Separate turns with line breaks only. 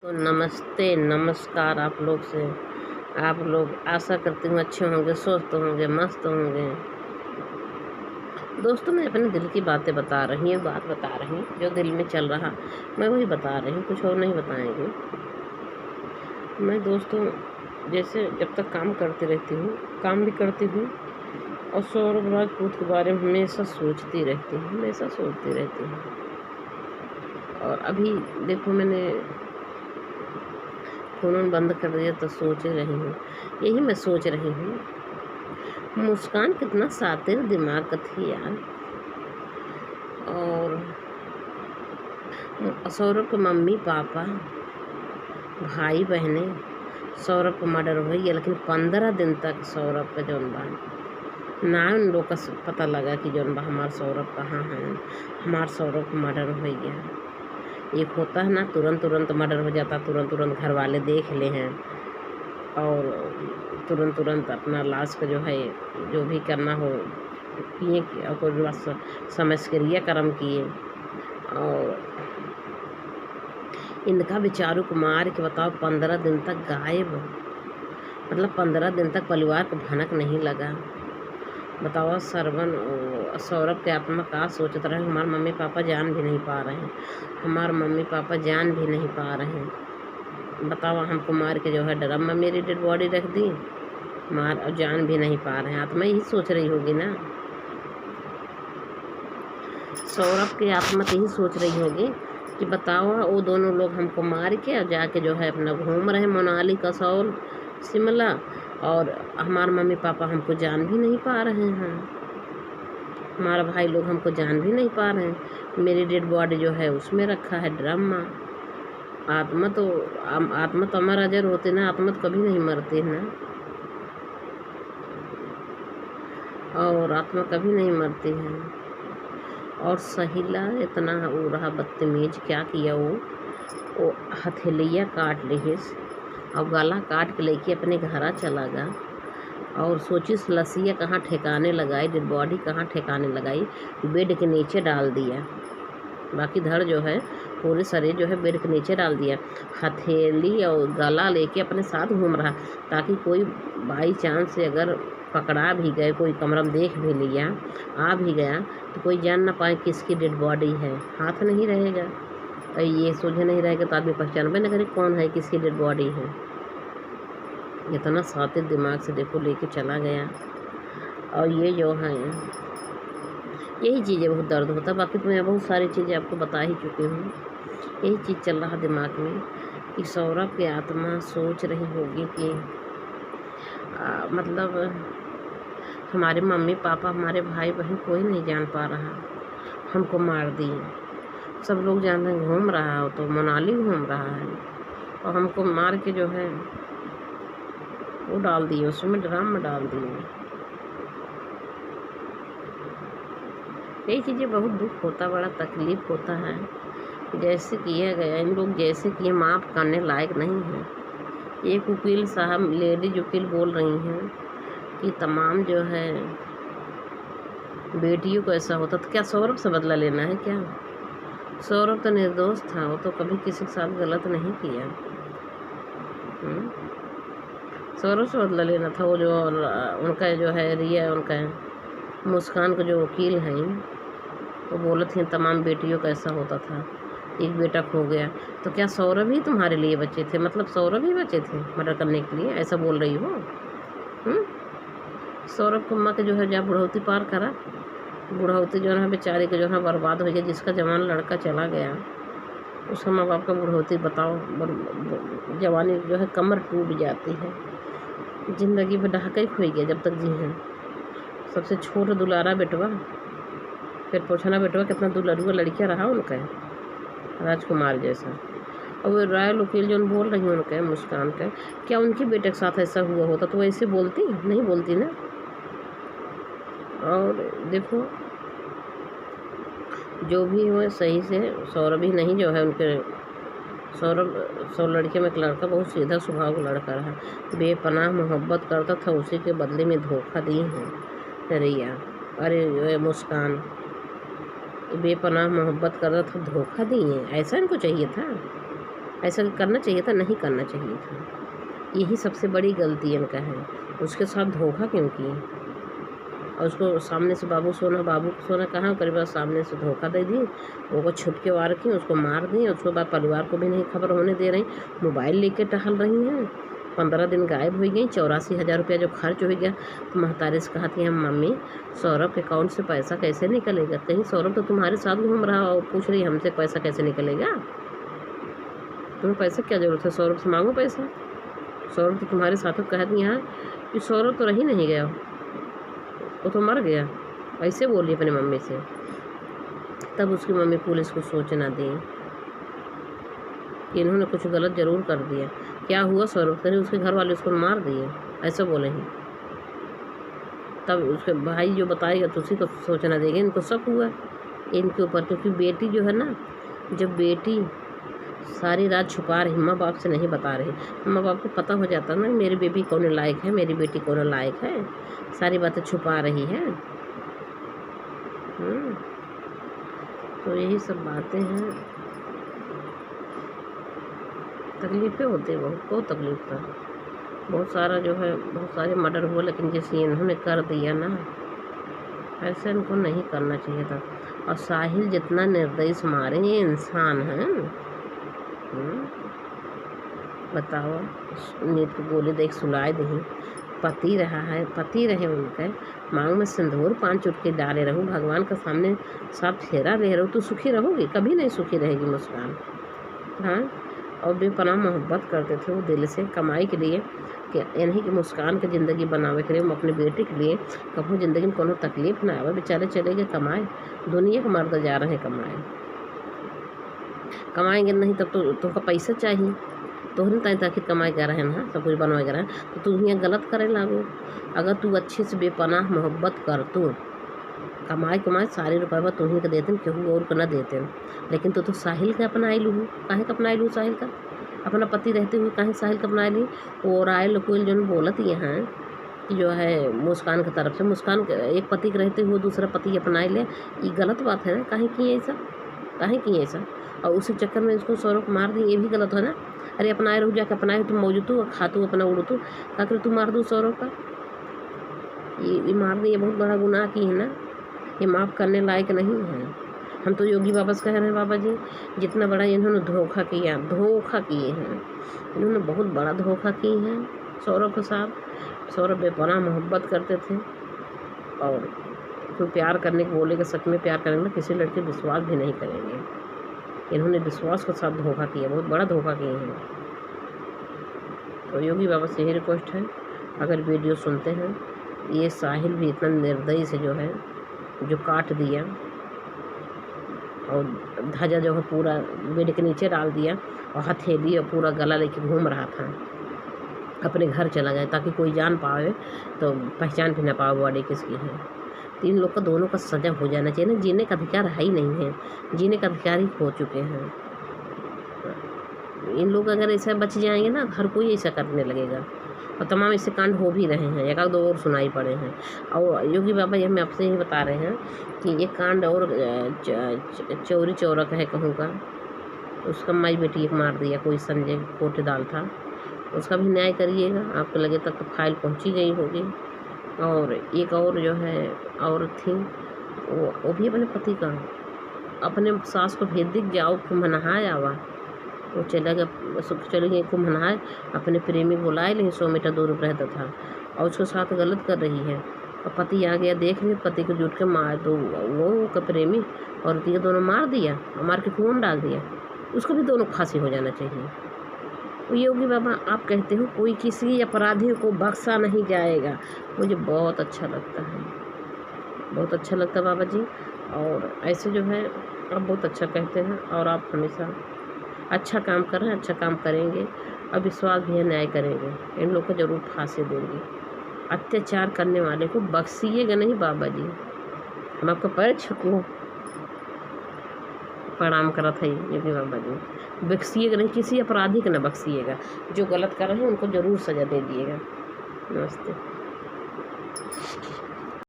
तो नमस्ते नमस्कार आप लोग से। आप लोग आशा करती हूँ अच्छे होंगे, स्वस्थ होंगे, मस्त होंगे। दोस्तों मैं अपने दिल की बातें बता रही हूँ, बात बता रही हूँ जो दिल में चल रहा मैं वही बता रही हूँ, कुछ और नहीं बताएंगे। मैं दोस्तों जैसे जब तक काम करती रहती हूँ, काम भी करती हूँ और सौरभ राजपूत के बारे में हमेशा सोचती रहती हूँ, हमेशा सोचती रहती हूँ। और अभी देखो मैंने फ़ोन बंद कर दिया तो सोच ही रही हूँ, यही मैं सोच रही हूँ मुस्कान कितना शातिर दिमाग का थी यार। और सौरभ के मम्मी पापा भाई बहने सौरभ का मर्डर हो गया, लेकिन 15 दिन तक सौरभ का जौन बा ना उन लोग का पता लगा कि जौन बा हमार सौरभ कहाँ है, हमार सौरभ का मर्डर हो गया। एक होता है ना तुरंत तुरंत मर्डर हो जाता, तुरंत तुरंत घर वाले देख ले हैं और तुरंत तुरंत अपना लाश का जो है जो भी करना हो किए और समझ क्रिया कर्म किए। और इनका बेचारों को मार के बताओ 15 दिन तक गायब, मतलब 15 दिन तक परिवार को भनक नहीं लगा। बताओ सरवन सौरभ के आत्मा का सोचते रहे, हमारे मम्मी पापा जान भी नहीं पा रहे हैं, हमारे मम्मी पापा जान भी नहीं पा रहे हैं। बताओ हमको मार के जो है ड्रम में मेरी डेड बॉडी रख दी, मार और जान भी नहीं पा रहे हैं। आत्मा यही सोच रही होगी ना, सौरभ की आत्मा तो यही सोच रही होगी कि बताओ वो दोनों लोग हमको मार के और जाके जो है अपना घूम रहे मनाली कसौल शिमला, और हमारे मम्मी पापा हमको जान भी नहीं पा रहे हैं, हमारा भाई लोग हमको जान भी नहीं पा रहे हैं। मेरी डेड बॉडी जो है उसमें रखा है ड्रम में। आत्मा तो अमर अजर होती ना, आत्मा तो कभी नहीं मरती ना, और आत्मा कभी नहीं मरती है। और सहीला इतना वो रहा बदतमीज, क्या किया वो हथेलिया काट ली और गला काट के लेके अपने घर चला गया। और सोचिस लसिया कहाँ ठिकाने लगाई, डेड बॉडी कहाँ ठिकाने लगाई, बेड के नीचे डाल दिया। बाकी धड़ जो है पूरे शरीर जो है बेड के नीचे डाल दिया, हथेली और गला लेके अपने साथ घूम रहा, ताकि कोई बाई चांस से अगर पकड़ा भी गए, कोई कमरा में देख भी लिया, आ भी गया तो कोई जान ना पाए किसकी डेड बॉडी है। हाथ नहीं रहेगा और ये सोझे नहीं रहेगा तो आदमी पहचान भी नहीं करे कौन है, किसकी डेड बॉडी है। इतना शातिर दिमाग से देखो लेके चला गया। और ये जो है यही चीज़ें बहुत दर्द होता है, बाकी तो मैं बहुत सारी चीज़ें आपको बता ही चुकी हूँ। यही चीज़ चल रहा दिमाग में कि सौरभ की आत्मा सोच रही होगी कि मतलब हमारे मम्मी पापा हमारे भाई बहन कोई नहीं जान पा रहा, हमको मार दिए। सब लोग जान रहे घूम रहा हो तो मनाली घूम रहा है और हमको मार के जो है वो डाल दिए, उसमें ड्राम में डाल दिए। यही चीज़ें बहुत दुख होता, बड़ा तकलीफ़ होता है। जैसे किया गया इन लोग जैसे कि माफ़ करने लायक नहीं है। एक वकील साहब लेडीज वकील बोल रही हैं कि तमाम जो है बेटियों को ऐसा होता तो क्या सौरभ से बदला लेना है क्या? सौरभ तो निर्दोष था, वो तो कभी किसी के साथ गलत नहीं किया। सौरभ से बदला लेना था। वो जो उनका जो है रिया, उनका मुस्कान का जो वकील हैं वो बोले थे तमाम बेटियों का ऐसा होता था, एक बेटा खो गया तो क्या सौरभ ही तुम्हारे लिए बचे थे, मतलब सौरभ ही बचे थे मर्डर करने के लिए, ऐसा बोल रही हो? सौरभ को माँ के जो है जब बुढ़ौती पार करा, बुढ़ौती जो है बेचारे के जो है बर्बाद हो गया। जिसका जवान लड़का चला गया उसका माँ बाप का बुढ़ौती बताओ, जवानी जो है कमर टूट जाती है, ज़िंदगी में ढाका ही खोई गया जब तक जी हैं। सबसे छोटा दुलारा बेटवा, फिर पूछना बेटवा कितना दुलरुआ लड़किया रहा उनका राजकुमार जैसा। और वो रॉयल वकील जो बोल रही हैं उनका मुस्कान का, क्या उनके बेटे के साथ ऐसा हुआ होता तो वो ऐसे बोलती नहीं, बोलती ना। और देखो जो भी हो सही से सौरभ ही नहीं जो है उनके सौ लड़के में एक लड़का बहुत सीधा स्वभाव का लड़का रहा, बेपनाह मोहब्बत करता था, उसी के बदले में धोखा दी हैं रिया। अरे मुस्कान बेपनाह मोहब्बत करता था, धोखा दी है, ऐसा इनको चाहिए था? ऐसा करना चाहिए था, नहीं करना चाहिए था। यही सबसे बड़ी गलती इनका है। उसके साथ धोखा क्यों किए? और उसको सामने से बाबू को सोना कहाँ करीब सामने से धोखा दे दी, वो छुप के वार की, उसको मार दी। उसके बाद परिवार को भी नहीं खबर होने दे रही, मोबाइल लेके टहल रही हैं। 15 दिन गायब हो गई। 84,000 रुपया जो खर्च हो गया। तो महतारी से कहा कि हम मम्मी सौरभ के अकाउंट से पैसा कैसे निकलेगा? कहीं सौरभ तो तुम्हारे साथ घूम रहा और पूछ रही हमसे पैसा कैसे निकलेगा? तुम्हें पैसा क्या ज़रूरत है? सौरभ से मांगो पैसा। सौरभ तो तुम्हारे साथ कह दी यहाँ कि सौरभ तो रही नहीं गया, वो तो मर गया। ऐसे बोली अपनी मम्मी से। तब उसकी मम्मी पुलिस को सूचना दी कि इन्होंने कुछ गलत ज़रूर कर दिया। क्या हुआ सौरभ? करे उसके घर वाले उसको मार दिए, ऐसा बोले हैं। तब उसके भाई जो बताएगा तो उसी को सूचना देंगे। इनको शक हुआ इनके ऊपर, क्योंकि बेटी जो है ना, जब बेटी सारी रात छुपा रही, माँ बाप से नहीं बता रही, माँ बाप को पता हो जाता ना मेरी बेबी कौन लायक है, मेरी बेटी कौन लायक है, सारी बातें छुपा रही है। तो यही सब बातें हैं। तकलीफ़ें होती है, बहुत तकलीफ था। बहुत सारा जो है, बहुत सारे मर्डर हुआ, लेकिन जैसे इन्होंने कर दिया ना, ऐसे इनको नहीं करना चाहिए था। और साहिल जितना निर्दयी मारे, ये इंसान हैं। बताओ, नीत को गोली देख सुलाए दी। पति रहा है, पति रहे उनके, मांग में सिंदूर 5 चुटकी डाले रहूँ, भगवान का सामने सब फेरा ले रहूँ, तो सुखी रहोगी? कभी नहीं सुखी रहेगी मुस्कान। हाँ, और बेपनाह मोहब्बत करते थे वो दिल से, कमाई के लिए, कि इन्हीं की मुस्कान की ज़िंदगी बनावे के लिए, हम अपने बेटे के लिए कभी ज़िंदगी में कोनो तकलीफ ना आवे। बेचारे चले गए कमाए, दुनिया के मर्द जा रहे हैं कमाए। कमाएंगे नहीं तब तो तुमको पैसा चाहिए, तो नहीं ताकि आखिर कमाई कर रहे हैं ना, सब कुछ बनवाए कर रहे हैं, तो तू यहाँ गलत करे लागो। अगर तू अच्छे से बेपनाह मोहब्बत कर, तू कमाए सारे रुपये तू ही का देते, केहू और को ना देते। लेकिन तो साहिल का अपना आई लू, काहे का अपना आई लू? साहिल का अपना पति रहते हुए काहे साहिल का अपना ली? और आए लोग जो बोलत यहाँ कि जो है मुस्कान की तरफ से, मुस्कान एक पति के रहते हुए दूसरा पति अपनाए ले, ये गलत बात है ना। काहे की ऐसा, काहे की ऐसा? और उसी चक्कर में इसको सौरभ मार दी, ये भी गलत है ना। अरे अपनाए रहू, जाके अपनाए, तुम मौजूद तू खातू अपना उड़ू तू, का कर तू मार दू सौरभ का? ये मार दी, ये बहुत बड़ा गुनाह की है ना, ये माफ़ करने लायक नहीं है। हम तो योगी बाबा से कह रहे हैं, बाबा जी जितना बड़ा इन्होंने धोखा किया, धोखा किए हैं इन्होंने, बहुत बड़ा धोखा किए हैं सौरभ के साथ। सौरभ बेपनाह मोहब्बत करते थे, और कोई प्यार करने के बोलेगा, सच में प्यार करने में किसी लड़के विश्वास भी नहीं करेंगे। इन्होंने विश्वास के साथ धोखा किया, बहुत बड़ा धोखा किए हैं। तो योगी बाबा से यही रिक्वेस्ट है, अगर वीडियो सुनते हैं, ये साहिल भी इतना निर्दयी से जो है, जो काट दिया और ध्वजा जो है पूरा बेड के नीचे डाल दिया, और हथेली और पूरा गला लेके घूम रहा था, अपने घर चला गया ताकि कोई जान पाए तो पहचान भी ना पाए बॉडी किसकी है। तो इन लोग का दोनों का सजा हो जाना चाहिए ना। जीने का अधिकार है ही नहीं है, जीने का अधिकार ही खो चुके हैं। इन लोग अगर ऐसा बच जाएंगे ना, हर कोई ऐसा करने लगेगा, और तमाम ऐसे कांड हो भी रहे हैं, एक आध दो और सुनाई पड़े हैं। और योगी बाबा ये मैं आपसे यही बता रहे हैं कि ये कांड और चोरी चौरक है कहूँगा। उसका माई बेटी एक मार दिया, कोई संजय कोटेदाल था, उसका भी न्याय करिएगा। आपको लगे तक तो फाइल पहुँची गई होगी। और एक और जो है औरत थी, वो भी अपने पति का, अपने सास को भेज दिख जाओ कुंभ नहाए आवा, वो चला गया, चली गई कुंभ नहाए, अपने प्रेमी बुलाए, लेकिन 100 मीटर दूर रहता था, और उसके साथ गलत कर रही है। और पति आ गया, देख लिया, पति को जुट के मार दो, वो का प्रेमी और ये दोनों मार दिया, मार के कुआं में डाल दिया। उसको भी दोनों फांसी हो जाना चाहिए। योगी बाबा आप कहते हो कोई किसी अपराधी को बख्शा नहीं जाएगा, मुझे बहुत अच्छा लगता है, बहुत अच्छा लगता है बाबा जी। और ऐसे जो है आप बहुत अच्छा कहते हैं, और आप हमेशा अच्छा काम कर रहे हैं, अच्छा काम करेंगे, और विश्वास भी है न्याय करेंगे। इन लोग को ज़रूर फांसी देंगे। अत्याचार करने वाले को बख्शिएगा नहीं बाबा जी, हम आपका पैर छूँ प्रणाम करा था योगी बाबा जी। बख्शिएगा नहीं, किसी अपराधी को न बख्शिएगा, जो गलत कर रहे हैं उनको ज़रूर सज़ा दे दिएगा। नमस्ते।